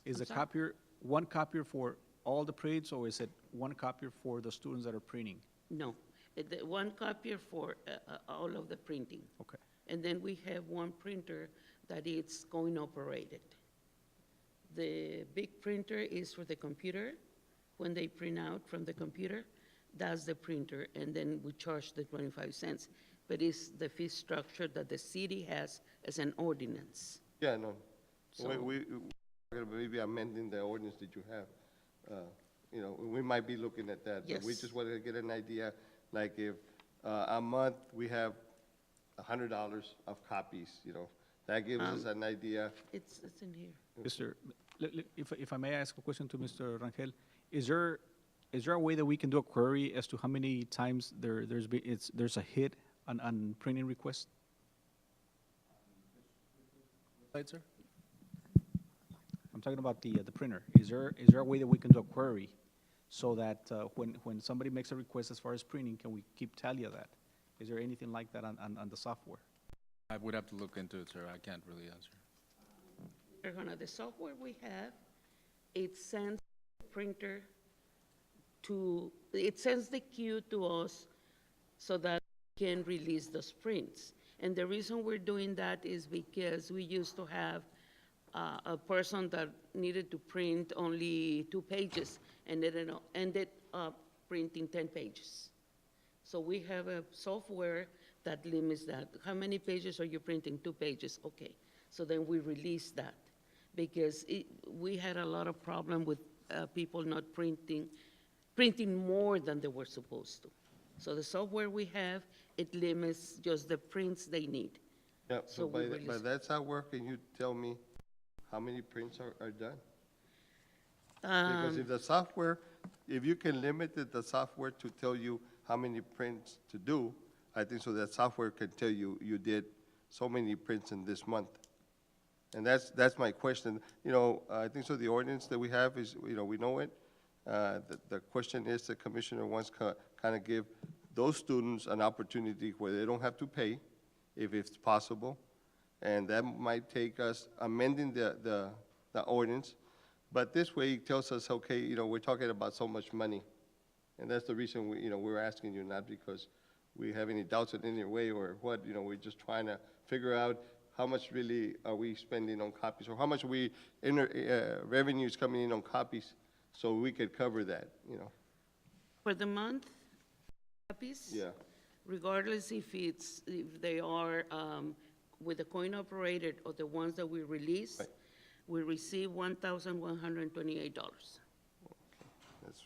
Is I'm the sorry? copier, one copier for all the prints, or is it one copier for the students that are printing? no, the one copier for all of the printing. Okay. And then we have one printer that is coin operated. The big printer is for the computer. When they print out from the computer, that's the printer, and then we charge the 25 cents. But it's the fee structure that the city has as an ordinance. Yeah, no. So- We're maybe amending the ordinance that you have. We might be looking at that. But we Yes. just wanted to get an idea, like if a month we have $100 of copies, that gives us an idea. It's in here. Mr., if I may ask a question to Mr. Rangel, is there a way that we can do a query as to how many times there's a hit on printing requests? Right, sir? I'm talking about the printer. Is there a way that we can do a query so that when somebody makes a request as far as printing, can we keep tally of that? Is there anything like that on the software? I would have to look into it, sir. I can't really answer. The software we have, it sends the printer it sends the queue to us so that we can release those prints. And the reason we're doing that is because we used to have a person that needed to print only 2 pages and ended up printing 10 pages. So we have a software that limits that. How many pages are you printing? 2 pages, okay. So then we release that because we had a lot of problem with people not printing more than they were supposed to. So the software we have, it limits just the prints they need. Yeah, so we by release- that software, can you tell me how many prints are done? Um, Because if you can limit the software to tell you how many prints to do, I think so that software can tell you did so many prints in this month? And that's my question. You know, I think so the ordinance that we have is, you know, we know it. The question is, the commissioner wants kind of give those students an opportunity where they don't have to pay, if it's possible. And that might take us amending the ordinance. But this way, it tells us, okay, you know, we're talking about so much money. And that's the reason we, you know, we're asking you, not because we have any doubts in any way or what, you know, we're just trying to figure out how much really are we spending on copies, or how much revenue is coming in on copies, so we could cover that, you know. For the month, copies? Yeah. Regardless if they are with the coin operated or the ones that we release, Right. we receive $1,128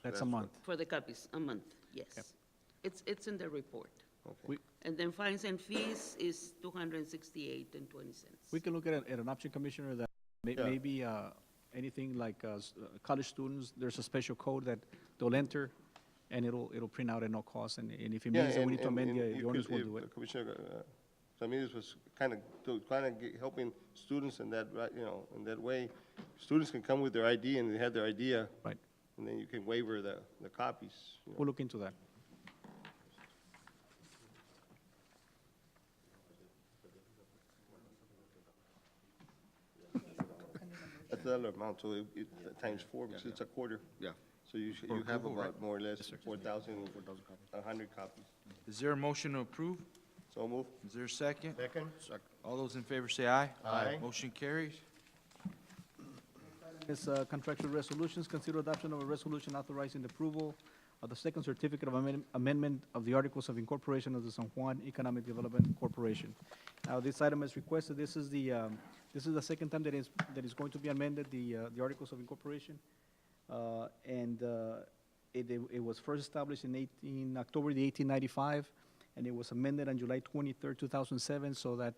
That's a month. for the copies, a month, yes. It's in the report. We, And then fines and fees is $268.20. we can look at an option, Commissioner, that Yeah. maybe anything like college students, there's a special code that they'll enter, and it'll print out at no cost, and if it means that we need to amend the ordinance, we'll do it. Commissioner Ramirez was kind of helping students in that, right, you know, in that way. Students can come with their ID and they have their idea. Right. And then you can waiver the copies. You know. We'll look into that. That's the other amount, so times 4, because it's a quarter. Yeah. So you have about more or less 4,100 copies. Is there a motion to approve? So move. Is there a second? Second? All those in favor say aye. Aye. Motion carries. This contractual resolutions, consider adoption of a resolution authorizing the approval of the second certificate of amendment of the Articles of Incorporation of the San Juan Economic Development Corporation. Now, this item is requested, this is the second time that is going to be amended, the Articles of Incorporation. It was first established in October 1895, and it was amended on July 23rd, 2007, so that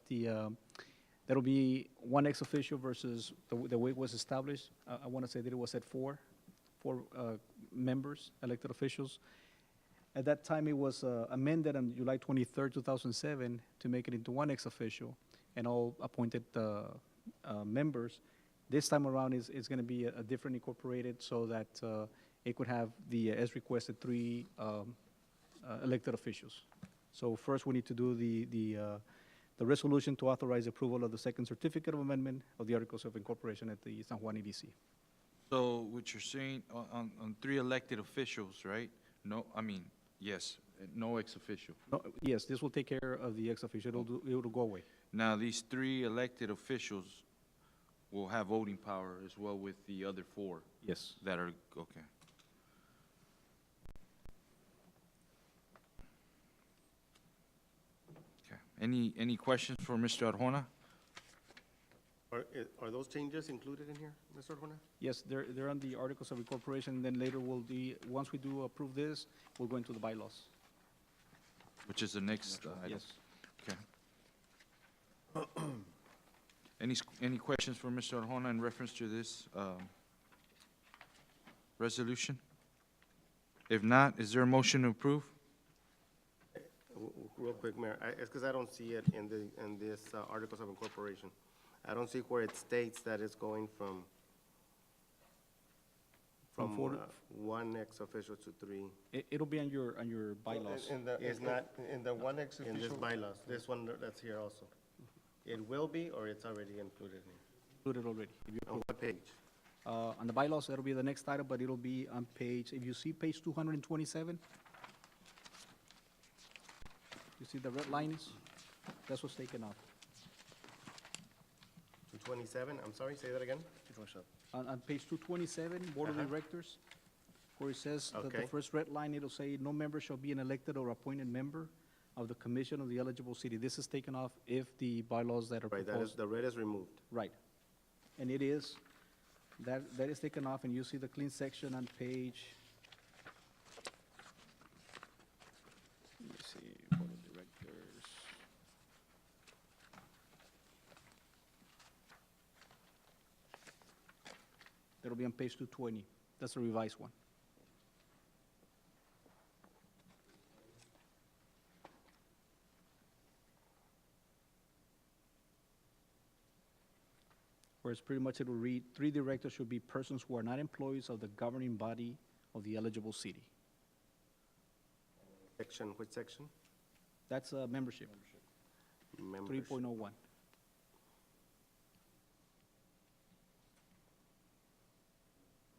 that'll be one ex officio versus the way it was established. I want to say that it was at four members, elected officials. At that time, it was amended on July 23rd, 2007, to make it into one ex officio and all appointed members. This time around, it's going to be a different incorporated, so that it could have as requested, 3 elected officials. So first, we need to do the resolution to authorize approval of the second certificate of amendment of the Articles of Incorporation at the San Juan EDC. So what you're saying, on 3 elected officials, right? No, I mean, yes, no ex officio. No, yes, this will take care of the ex officio. It'll go away. Now, these 3 elected officials will have voting power as well with the other 4 Yes. that are, okay. Okay. Any questions for Mr. Arjona? Are those changes included in here, Mr. Arjona? Yes, they're on the Articles of Incorporation, then later once we do approve this, we'll go into the bylaws. Which is the next item? Yes. Okay. Any questions for Mr. Arjona in reference to this resolution? If not, is there a motion to approve? Real quick, Mayor, it's because I don't see it in this Articles of Incorporation. I don't see where it states that it's going from From 4 to- one ex officio to 3. It'll be on your bylaws. It's not in the one ex in this officio. bylaws, this one that's here also. It will be, or it's already included in? Included already. If you On approve. what page? On the bylaws, that'll be the next item, but it'll be on page, if you see page 227, you see the red lines? That's what's taken off. 227, I'm sorry, say that again? On page 227, Board of Directors, where it says that the Okay. first red line, it'll say, "No member shall be an elected or appointed member of the commission of the eligible city." This is taken off if the bylaws that are Right, proposed. the red is removed. Right. And it is, that is taken off, and you see the clean section on page, let me see, Board of Directors. That'll be on page 220. That's the revised one. whereas pretty much it will read, 3 directors should be persons who are not employees of the governing body of the eligible city. Section, which section? That's membership, Membership. 3.01.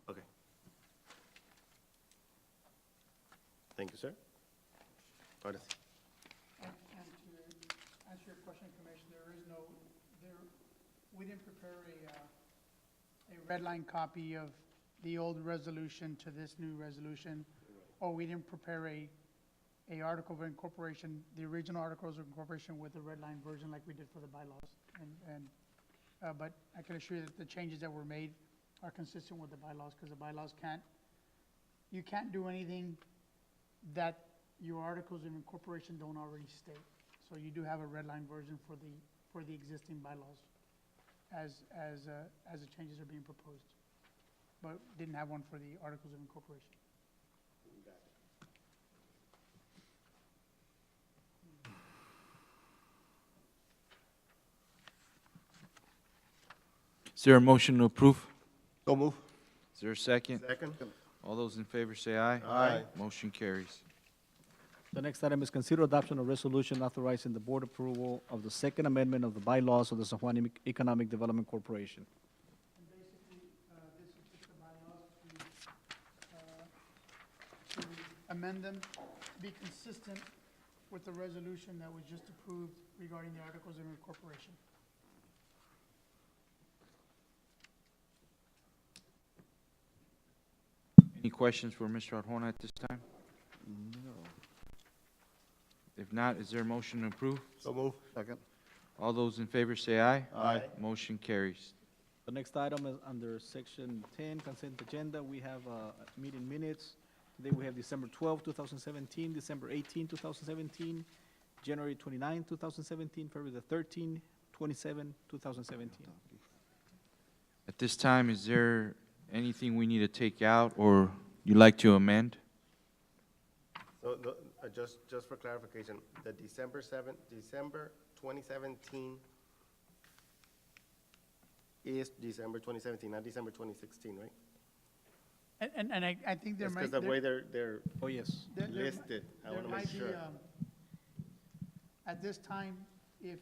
Okay. Thank you, sir. Ahora sí. And to answer your question, Commissioner, we didn't prepare a red line copy of the old resolution to this new resolution, or we didn't prepare a article of incorporation, the original articles of incorporation with the red line version like we did for the bylaws. But I can assure you that the changes that were made are consistent with the bylaws, because the bylaws you can't do anything that your articles of incorporation don't already state. So you do have a red line version for the existing bylaws as the changes are being proposed, but didn't have one for the articles of incorporation. Is there a motion to approve? So move. Is there a second? Second. All those in favor say aye. Aye. Motion carries. The next item is consider adoption of resolution authorizing the board approval of the second amendment of the bylaws of the San Juan Economic Development Corporation. And basically, this is just the bylaws to amend them to be consistent with the resolution that was just approved regarding the articles of incorporation. Any questions for Mr. Arjona at this time? No. If not, is there a motion to approve? So move. Second. All those in favor say aye. Aye. Motion carries. The next item is under section 10, consent agenda. We have meeting minutes. Today we have December 12, 2017, December 18, 2017, January 29, 2017, February the 13, 27, 2017. At this time, is there anything we need to take out or you'd like to amend? So, just for clarification, the December 2017 is December 2017, not December 2016, right? And I think there That's might. because the way they're Oh, yes. listed. I want to make sure. At this time, if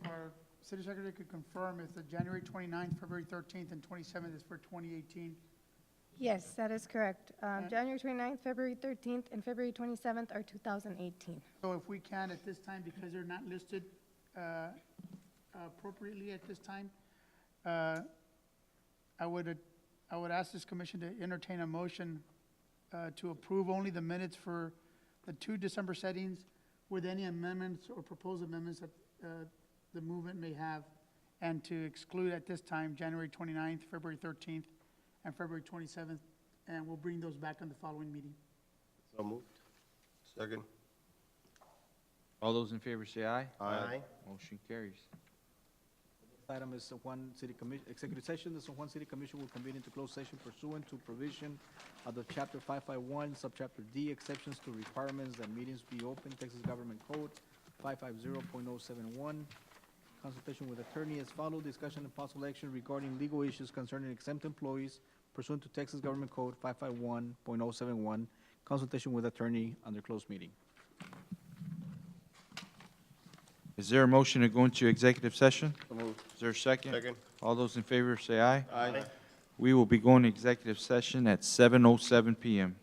our city secretary could confirm if the January 29th, February 13th, and 27th is for 2018. Yes, that is correct. January 29th, February 13th, and February 27th are 2018. So if we can at this time, because they're not listed appropriately at this time, I would ask this commission to entertain a motion to approve only the minutes for the 2 December settings with any amendments or proposed amendments that the movement may have, and to exclude at this time January 29th, February 13th, and February 27th, and we'll bring those back on the following meeting. So moved. Second. All those in favor say aye. Aye. Motion carries. Next item is San Juan City Commission, executive session. The San Juan City Commission will convene into closed session pursuant to provision of the Chapter 551, Subchapter D, exceptions to requirements that meetings be open, Texas Government Code 550.071. Consultation with attorney as follows: discussion and possible action regarding legal issues concerning exempt employees pursuant to Texas Government Code 551.071. Consultation with attorney under closed meeting. Is there a motion to go into executive session? So moved. Is there a second? Second. All those in favor say aye. Aye. We will be going to executive session at 7:07 PM.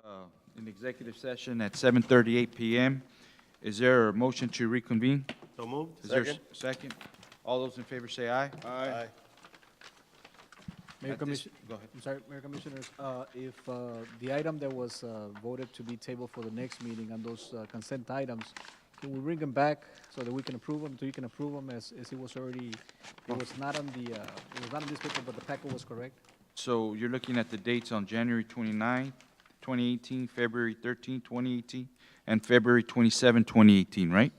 In executive session at 7:38 PM. Is there a motion to reconvene? So moved. Is there a second? All those in favor say aye. Aye. Mayor At this- Commission, Go ahead. I'm sorry, Mayor Commissioners, if the item that was voted to be tabled for the next meeting on those consent items, can we bring them back so that we can approve them, so you can approve them as it was already, it was not on the, it was not on this paper, but the packet was correct? So you're looking at the dates on January 29, 2018, February 13, 2018, and February 27, 2018, right?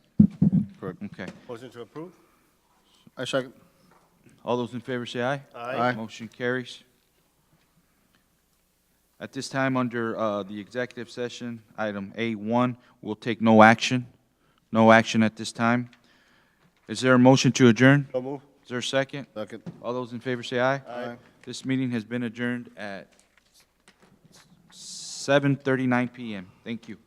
Correct. Okay. Motion to approve? I second. All those in favor say aye. Aye. Motion carries. At this time, under the executive session, item A1, we'll take no action. No action at this time. Is there a motion to adjourn? So moved. Is there a second? Second. All those in favor say aye. Aye. This meeting has been adjourned at 7:39 PM. Thank you.